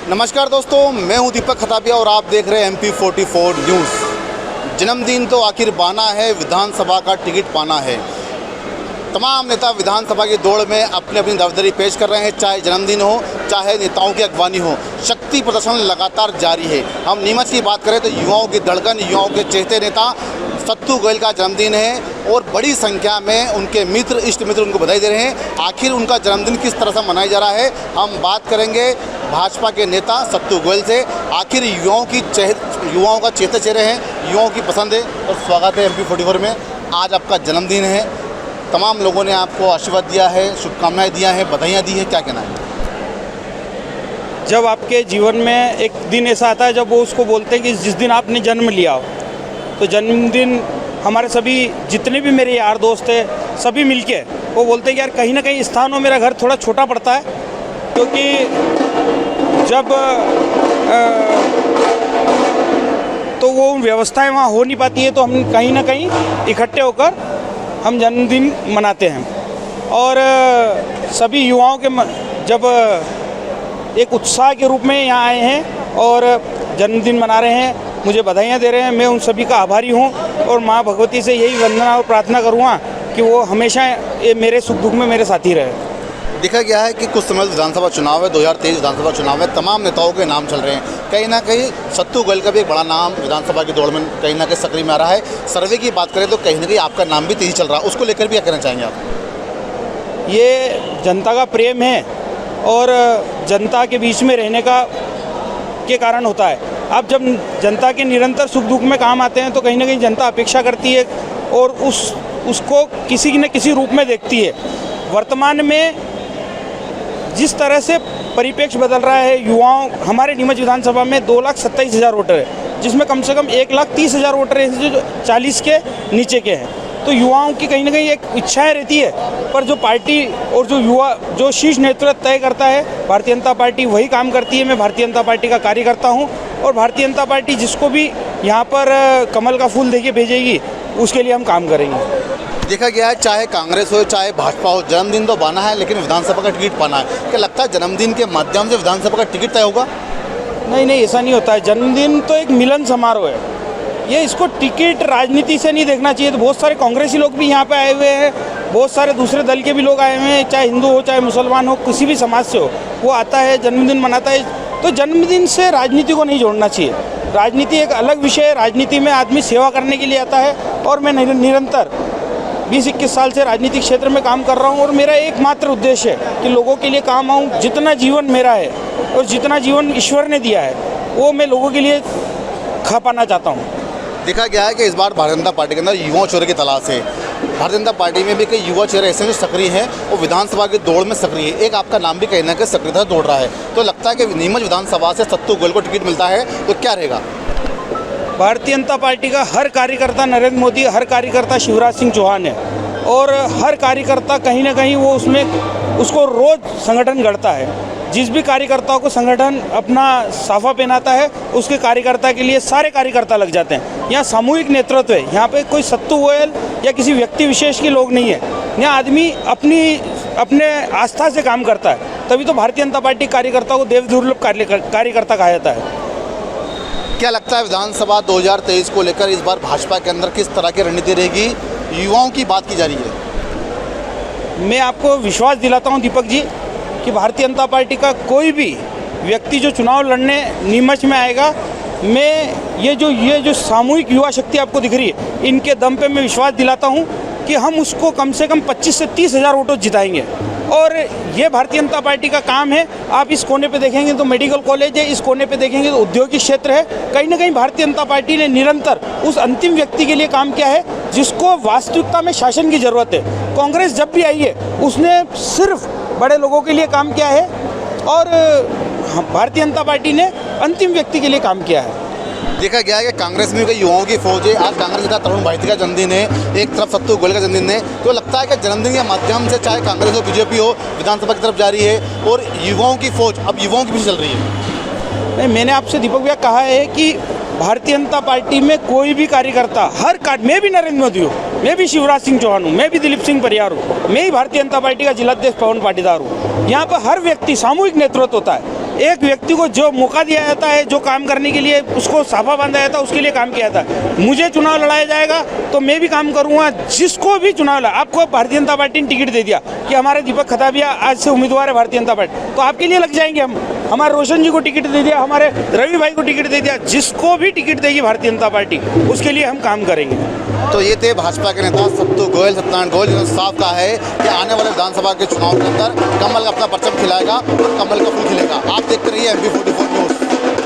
नमस्कार दोस्तों, मैं हूं दीपक खताबिया और आप देख रहे हैं MP44 न्यूज़। जन्मदिन तो आखिर बाना है, विधानसभा का टिकट पाना है। तमाम नेता विधानसभा की दौड़ में अपनी अपनी दावेदारी पेश कर रहे हैं, चाहे जन्मदिन हो, चाहे नेताओं की अगवानी हो। शक्ति प्रदर्शन लगातार जारी है। हम नीमच की बात करें तो युवाओं की धड़कन, युवाओं के चहेते नेता सत्तू गोयल का जन्मदिन है और बड़ी संख्या में उनके मित्र, इष्ट मित्र उनको बधाई दे रहे हैं। आखिर उनका जन्मदिन किस तरह से मनाया जा रहा है, हम बात करेंगे भाजपा के नेता सत्तू गोयल से। आखिर युवाओं का चेहते चेहरे हैं, युवाओं की पसंद है। और स्वागत है MP44 में। आज आपका जन्मदिन है, तमाम लोगों ने आपको आशीर्वाद दिया है, शुभकामनाएं दिया है, बधाइयाँ दी है, क्या कहना है? जब आपके जीवन में एक दिन ऐसा आता है जब वो उसको बोलते हैं कि जिस दिन आपने जन्म लिया हो, तो जन्मदिन हमारे सभी जितने भी मेरे यार दोस्त हैं सभी मिलके वो बोलते हैं कि यार कहीं ना कहीं स्थानों मेरा घर थोड़ा छोटा पड़ता है, क्योंकि जब तो वो व्यवस्थाएं वहाँ हो नहीं पाती है, तो हम कहीं ना कहीं इकट्ठे होकर हम जन्मदिन मनाते हैं। और सभी युवाओं के जब एक उत्साह के रूप में यहाँ आए हैं और जन्मदिन मना रहे हैं, मुझे बधाइयाँ दे रहे हैं, मैं उन सभी का आभारी हूँ। और माँ भगवती से यही वंदना और प्रार्थना करूँगा कि वो हमेशा ये मेरे सुख दुख में मेरे साथी रहे। देखा गया है कि कुछ समय विधानसभा चुनाव है, 2023 विधानसभा चुनाव है, तमाम नेताओं के नाम चल रहे हैं। कहीं ना कहीं सत्तू गोयल का भी एक बड़ा नाम विधानसभा की दौड़ में कहीं ना कहीं सक्रिय में आ रहा है। सर्वे की बात करें तो कहीं ना कहीं आपका नाम भी तेजी चल रहा है, उसको लेकर भी क्या कहना चाहेंगे आप? ये जनता का प्रेम है और जनता के बीच में रहने के कारण होता है। अब जब जनता के निरंतर सुख दुख में काम आते हैं तो कहीं ना कहीं जनता अपेक्षा करती है और उसको किसी न किसी रूप में देखती है। वर्तमान में जिस तरह से परिप्रेक्ष्य बदल रहा है, युवाओं हमारे नीमच विधानसभा में 2,27,000 वोटर है, जिसमें कम से कम 1,30,000 वोटर हैं जो 40 के नीचे के हैं। तो युवाओं की कहीं ना कहीं एक इच्छाएं रहती है, पर जो पार्टी और जो शीर्ष नेतृत्व तय करता है भारतीय जनता पार्टी, वही काम करती है। मैं भारतीय जनता पार्टी का कार्यकर्ता हूँ और भारतीय जनता पार्टी जिसको भी यहाँ पर कमल का फूल देके भेजेगी उसके लिए हम काम करेंगे। देखा गया है चाहे कांग्रेस हो चाहे भाजपा हो, जन्मदिन तो बाना है लेकिन विधानसभा का टिकट पाना है। क्या लगता है जन्मदिन के माध्यम से विधानसभा का टिकट तय होगा? नहीं, ऐसा नहीं होता है। जन्मदिन तो एक मिलन समारोह है, ये इसको टिकट राजनीति से नहीं देखना चाहिए। तो बहुत सारे कांग्रेसी लोग भी यहाँ पे आए हुए हैं, बहुत सारे दूसरे दल के भी लोग आए हुए हैं, चाहे हिंदू हो चाहे मुसलमान हो, किसी भी समाज से हो, वो आता है जन्मदिन मनाता है। तो जन्मदिन से राजनीति को नहीं जोड़ना चाहिए। राजनीति एक अलग विषय है, राजनीति में आदमी सेवा करने के लिए आता है। और मैं निरंतर 20-21 साल से राजनीतिक क्षेत्र में काम कर रहा हूँ और मेरा एकमात्र उद्देश्य है कि लोगों के लिए काम आऊँ। जितना जीवन मेरा है और जितना जीवन ईश्वर ने दिया है वो मैं लोगों के लिए खा पाना चाहता हूँ। देखा गया है कि इस बार भारतीय जनता पार्टी के अंदर युवा चेहरे की तलाश है। भारतीय जनता पार्टी में भी कई युवा चेहरे ऐसे जो सक्रिय हैं और विधानसभा की दौड़ में सक्रिय है। एक आपका नाम भी कहीं ना कहीं सक्रियता दौड़ रहा है, तो लगता है कि नीमच विधानसभा से सत्तू गोयल को टिकट मिलता है तो क्या रहेगा? भारतीय जनता पार्टी का हर कार्यकर्ता नरेंद्र मोदी, हर कार्यकर्ता शिवराज सिंह चौहान है और हर कार्यकर्ता कहीं ना कहीं वो उसको रोज संगठन गढ़ता है। जिस भी कार्यकर्ताओं को संगठन अपना साफा पहनाता है उसके कार्यकर्ता के लिए सारे कार्यकर्ता लग जाते हैं। यहाँ सामूहिक नेतृत्व है, यहाँ पे कोई सत्तू गोयल या किसी व्यक्ति विशेष के लोग नहीं है। यहाँ आदमी अपने आस्था से काम करता है, तभी तो भारतीय जनता पार्टी कार्यकर्ता को देव दुर्लभ कार्यकर्ता कहा जाता है। क्या लगता है विधानसभा 2023 को लेकर इस बार भाजपा के अंदर किस तरह की रणनीति रहेगी? युवाओं की बात की जा रही है। मैं आपको विश्वास दिलाता हूं दीपक जी कि भारतीय जनता पार्टी का कोई भी व्यक्ति जो चुनाव लड़ने नीमच में आएगा, मैं ये जो सामूहिक युवा शक्ति आपको दिख रही है, इनके दम पे मैं विश्वास दिलाता हूं कि हम उसको कम से कम 25 से 30 हज़ार वोटों जिताएंगे। और ये भारतीय जनता पार्टी का काम है। आप इस कोने पे देखेंगे तो मेडिकल कॉलेज है, इस कोने पे देखेंगे तो औद्योगिक क्षेत्र है। कहीं ना कहीं भारतीय जनता पार्टी ने निरंतर उस अंतिम व्यक्ति के लिए काम किया है जिसको वास्तविकता में शासन की ज़रूरत है। कांग्रेस जब भी आई है उसने सिर्फ बड़े लोगों के लिए काम किया है और भारतीय जनता पार्टी ने अंतिम व्यक्ति के लिए काम किया है। देखा गया है कि कांग्रेस में कई युवाओं की फौज है। आज कांग्रेस नेता तरुण भाईती का जन्मदिन है, एक तरफ सत्तू गोयल का जन्मदिन है, तो लगता है कि जन्मदिन के माध्यम से चाहे कांग्रेस हो बीजेपी हो विधानसभा की तरफ जारी है और युवाओं की फौज अब युवाओं के पीछे चल रही है। नहीं, मैंने आपसे दीपक भैया कहा है कि भारतीय जनता पार्टी में कोई भी कार्यकर्ता मैं भी नरेंद्र मोदी हूँ, मैं भी शिवराज सिंह चौहान हूँ, मैं भी दिलीप सिंह परियार हूँ, मैं ही भारतीय जनता पार्टी का जिलाध्यक्ष पवन पाटीदार हूँ। यहाँ पर हर व्यक्ति सामूहिक नेतृत्व होता है। एक व्यक्ति को जो मौका दिया जाता है, जो काम करने के लिए उसको साफा बांधा जाता है, उसके लिए काम किया जाता है। मुझे चुनाव लड़ाया जाएगा तो मैं भी काम करूंगा। जिसको भी चुनाव लड़ा, आपको भारतीय जनता पार्टी ने टिकट दे दिया कि हमारे दीपक खताबिया आज से उम्मीदवार है भारतीय जनता पार्टी, तो आपके लिए लग जाएंगे हम। हमारे रोशन जी को टिकट दे दिया, हमारे रवि भाई को टिकट दे दिया, जिसको भी टिकट देगी भारतीय जनता पार्टी उसके लिए हम काम करेंगे। तो ये थे भाजपा के नेता सत्तू गोयल, सत्यनारायण गोयल, जिन्होंने साफ कहा है कि आने वाले विधानसभा के चुनाव के अंदर कमल का अपना परचम खिलाएगा और कमल का फूल खिलेगा। आप देखते रहिए MP44 न्यूज़।